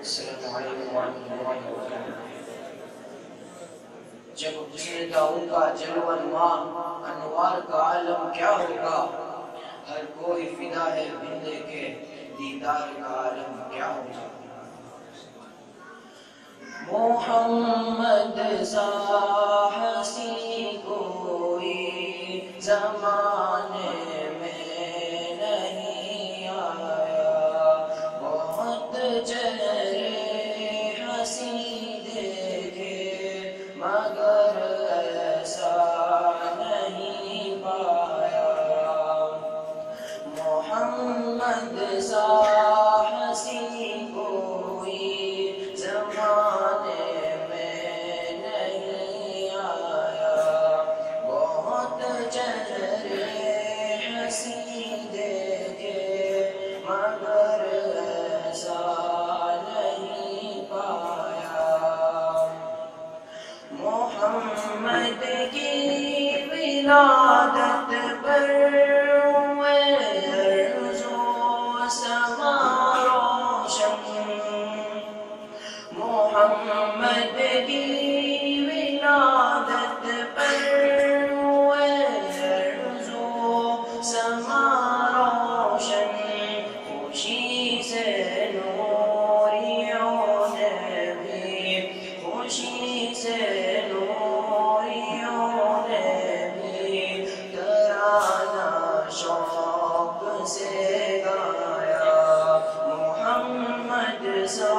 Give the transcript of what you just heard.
السلام علیکم ورحمۃ اللہ وبرکاتہ۔ جب حسن داؤد کا جلوہ انوار کا عالم کیا ہوگا، ہر کوئی فدا ہے بندے کے دیدار کا عالم کیا ہوگا۔ محمد سا حسین کوئی زمانے میں نہیں آیا، بہت چہرے حسین دیکھے مگر ایسا نہیں پایا۔ محمد سا حسین کوئی زمانے میں نہیں آیا، بہت چہرے حسین دیکھے مگر ایسا نہیں پایا۔ محمد کی ولادت پر ارض و سما روشن، محمد کی ولادت پر ارض و سما روشن، خوشی سے نوریوں نے بھی، خوشی سے نوریوں نے بھی ترانہ شوق سے گایا۔ محمد سا